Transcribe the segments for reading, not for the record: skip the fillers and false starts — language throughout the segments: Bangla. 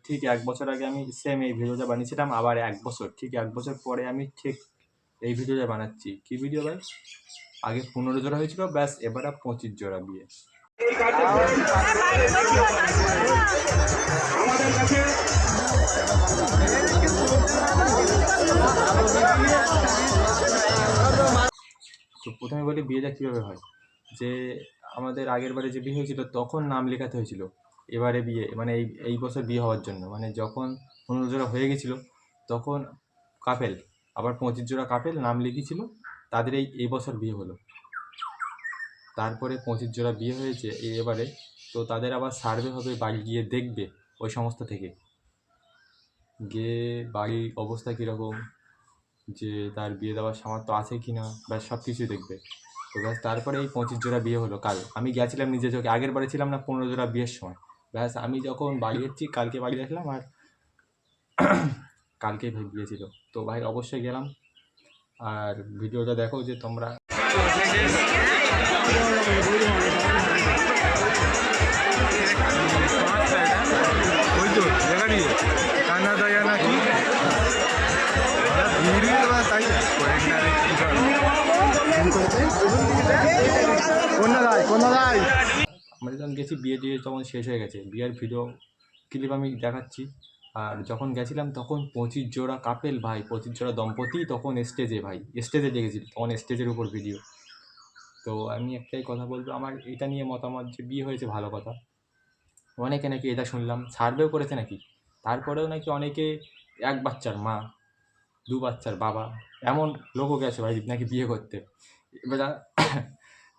ঠিক 1 বছর আগে আমি সেম এই ভিডিওটা বানিয়েছিলাম, আবার 1 বছর ঠিক 1 বছর পরে আমি ঠিক এই ভিডিওটা বানাচ্ছি। কি ভিডিও ভাই? আগে 15 জোড়া হয়েছিল, ব্যাস এবারে 25 জোড়া বিয়ে। তো প্রথমে বলি বিয়েটা কীভাবে হয়, যে আমাদের আগের বারে যে বিয়ে হয়েছিল তখন নাম লেখাতে হয়েছিল, এবারে বিয়ে মানে এই বছর বিয়ে হওয়ার জন্য, মানে যখন 15 জোড়া হয়ে গেছিলো তখন কাপেল আবার 25 জোড়া কাপেল নাম লিখিয়েছিল, তাদের এই বছর বিয়ে হলো। তারপরে 25 জোড়া বিয়ে হয়েছে এবারে, তো তাদের আবার সার্ভে হবে, বাড়ি গিয়ে দেখবে ওই সংস্থা থেকে, গিয়ে বাড়ির অবস্থা কীরকম, যে তার বিয়ে দেওয়ার সামর্থ্য আছে কি না, ব্যাস সব কিছুই দেখবে। তো ব্যাস তারপরে এই 25 জোড়া বিয়ে হলো কাল। আমি গেছিলাম নিজে চোখে, আগের বারে ছিলাম না 15 জোড়া বিয়ের সময়। ব্যাস আমি যখন বাড়ি এসেছি, কালকে বাড়ি আসলাম আর কালকেই ভাই বিয়ে ছিল। তো ভাই অবশ্যই গেলাম, আর ভিডিওটা দেখো যে তোমরা। আমরা যখন গেছি বিয়ে তখন শেষ হয়ে গেছে, বিয়ের ভিডিও ক্লিপ আমি দেখাচ্ছি। আর যখন গেছিলাম তখন 25 জোড়া কাপেল ভাই, 25 জোড়া দম্পতি তখন স্টেজে দেখেছিল, তখন স্টেজের উপর ভিডিও। তো আমি একটাই কথা বলবো, আমার এটা নিয়ে মতামত যে বিয়ে হয়েছে ভালো কথা, অনেকে নাকি এটা শুনলাম সার্ভেও করেছে নাকি, তারপরেও নাকি অনেকে 1 বাচ্চার মা 2 বাচ্চার বাবা এমন লোকও গেছে ভাই নাকি বিয়ে করতে। এবার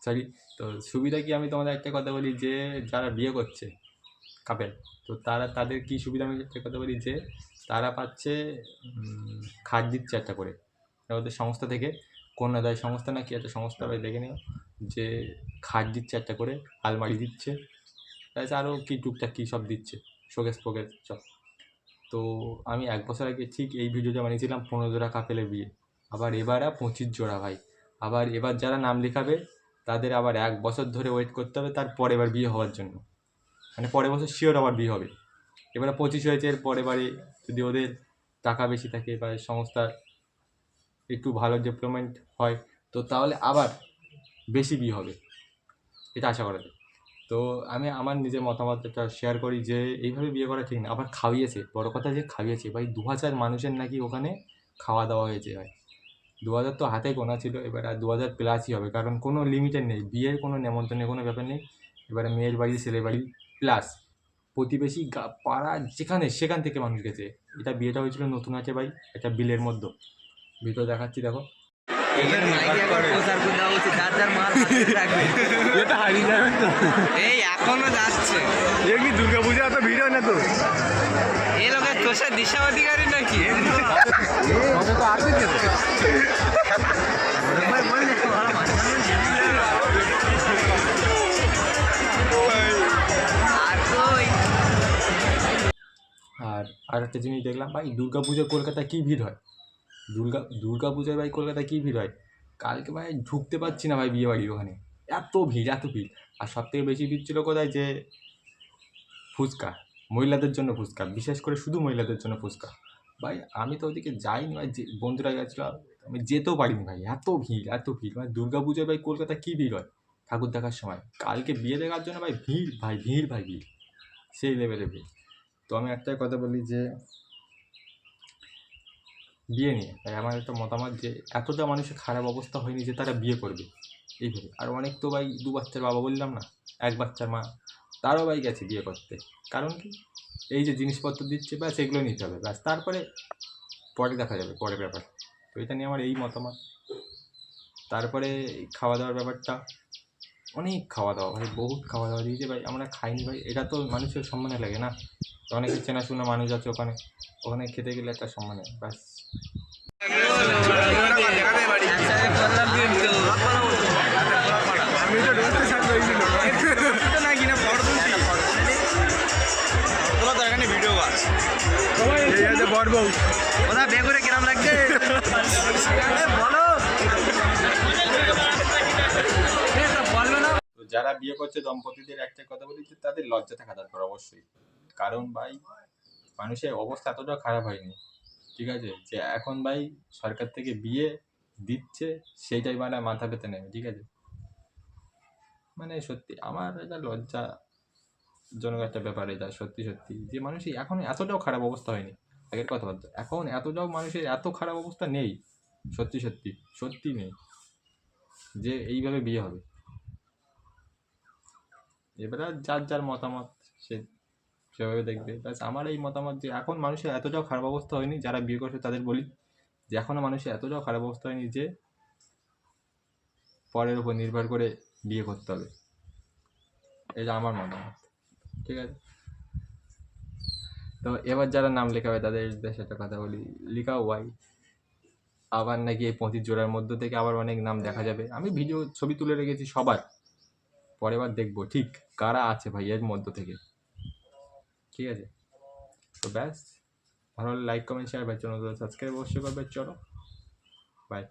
সরি, তো সুবিধা কি, আমি তোমাদের একটা কথা বলি যে যারা বিয়ে করছে কাপেল, তো তাদের কি সুবিধা, আমি একটা কথা বলি যে তারা পাচ্ছে খাট দিচ্ছে একটা করে ওদের সংস্থা থেকে, কন্যাদায় সংস্থা নাকি একটা সংস্থা, ভাই দেখে নিও, যে খাট দিচ্ছে একটা করে, আলমারি দিচ্ছে, তাছাড়া আরও কি টুকটাক কী সব দিচ্ছে, শোকেস ফোকেস সব। তো আমি 1 বছর আগে ঠিক এই ভিডিওটা বানিয়েছিলাম 15 জোড়া কাপেলের বিয়ে, আবার এবারে 25 জোড়া ভাই। আবার এবার যারা নাম লেখাবে তাদের আবার 1 বছর ধরে ওয়েট করতে হবে তারপরে এবার বিয়ে হওয়ার জন্য, মানে পরের বছর শিওর আবার বিয়ে হবে। এবারে 25 হয়েছে, এর পরের বারে যদি ওদের টাকা বেশি থাকে বা সংস্থার একটু ভালো ডেভেলপমেন্ট হয়, তো তাহলে আবার বেশি বিয়ে হবে, এটা আশা করা যায়। তো আমি আমার নিজের মতামতটা শেয়ার করি যে এইভাবে বিয়ে করা ঠিক না। আবার খাইয়েছে, বড় কথা যে খাইয়েছে ভাই, 2000 মানুষের নাকি ওখানে খাওয়া দাওয়া হয়েছে ভাই। 2000 তো হাতে গোনা ছিল, এবার আর 2000 প্লাসই হবে, কারণ কোনো লিমিটেড নেই, বিয়ের কোনো নেমন্তন্নের কোনো ব্যাপার নেই। এবারে মেয়ের বাড়ি ছেলের বাড়ি প্লাস প্রতিবেশী পাড়া সেখান থেকে মানুষ গেছে। এটা বিয়েটা হয়েছিল নতুন আছে ভাই, একটা বিলের মধ্যে। ভিডিও দেখাচ্ছি দেখো। এখনো যাচ্ছে দুর্গাপূজা এত ভিড় হয় না তো, এই লোকের তোষার দিশা অধিকারী নাকি? আর একটা জিনিস দেখলাম ভাই, দুর্গাপূজায় কলকাতায় কী ভিড় হয়, দুর্গাপূজায় ভাই কলকাতায় কী ভিড় হয়। কালকে ভাই ঢুকতে পারছি না ভাই বিয়ে বাড়ির ওখানে, এত ভিড়। আর সবথেকে বেশি ভিড় ছিল কোথায়, যে ফুচকা, মহিলাদের জন্য ফুচকা, বিশেষ করে শুধু মহিলাদের জন্য ফুচকা। ভাই আমি তো ওদিকে যাইনি ভাই, যে বন্ধুরা গেছিলো, আমি যেতেও পারিনি ভাই, এত ভিড়। মানে দুর্গাপূজায় ভাই কলকাতা কী ভিড় হয় ঠাকুর দেখার সময়, কালকে বিয়ে দেখার জন্য ভাই ভিড়, সেই লেভেলে ভিড়। তো আমি একটাই কথা বলি যে বিয়ে নিয়ে তাই আমার একটা মতামত, যে এতটা মানুষের খারাপ অবস্থা হয়নি যে তারা বিয়ে করবে এইভাবে। আর অনেক তো ভাই 2 বাচ্চার বাবা বললাম না, 1 বাচ্চার মা, তারও ভাই গেছে বিয়ে করতে। কারণ কি, এই যে জিনিসপত্র দিচ্ছে ব্যাস এগুলো নিতে হবে, ব্যাস তারপরে পরে দেখা যাবে, পরের ব্যাপার। তো এটা নিয়ে আমার এই মতামত। তারপরে খাওয়া দাওয়ার ব্যাপারটা, অনেক খাওয়া দাওয়া ভাই, বহুত খাওয়া দাওয়া দিয়েছে ভাই, আমরা খাইনি ভাই, এটা তো মানুষের সম্মানে লাগে না। তো অনেক চেনাশোনা মানুষ আছে ওখানে খেতে গেলে একটা সম্মানে, ব্যাস। বেগুনে কিরম লাগছে বলো। যারা বিয়ে করছে দম্পতিদের একটা কথা বলি যে তাদের লজ্জা থাকা দরকার অবশ্যই। কারণ ভাই মানুষের অবস্থা এতটাও খারাপ হয়নি, ঠিক আছে, যে এখন ভাই সরকার থেকে বিয়ে দিচ্ছে সেইটাই মানে মাথা পেতে নেবে, ঠিক আছে। মানে সত্যি আমার এটা লজ্জাজনক একটা ব্যাপার, এটা সত্যি সত্যি যে মানুষের এখন এতটাও খারাপ অবস্থা হয়নি। আগের কথা বলতো এখন এতটাও মানুষের এত খারাপ অবস্থা নেই, সত্যি সত্যি সত্যি নেই যে এইভাবে বিয়ে হবে। এবারে যার যার মতামত সে সেভাবে দেখবে। ব্যাস আমার এই মতামত যে এখন মানুষের এতটাও খারাপ অবস্থা হয়নি, যারা বিয়ে করছে তাদের বলি যে এখনো মানুষের এতটাও খারাপ অবস্থা হয়নি যে পরের উপর নির্ভর করে বিয়ে করতে হবে। এটা আমার মতামত, ঠিক আছে। তো এবার যারা নাম লেখাবে তাদের উদ্দেশ্যে একটা কথা বলি, লিখাও ভাই। আবার নাকি এই 25 জোড়ার মধ্য থেকে আবার অনেক নাম দেখা যাবে। আমি ভিডিও ছবি তুলে রেখেছি সবার, পরের বার দেখবো ঠিক কারা আছে ভাই এর মধ্য থেকে, ঠিক আছে। তো ব্যাস, ভালো লাইক কমেন্ট শেয়ার, ভাই চ্যানেল সাবস্ক্রাইব অবশ্যই করবে। চলো বাই।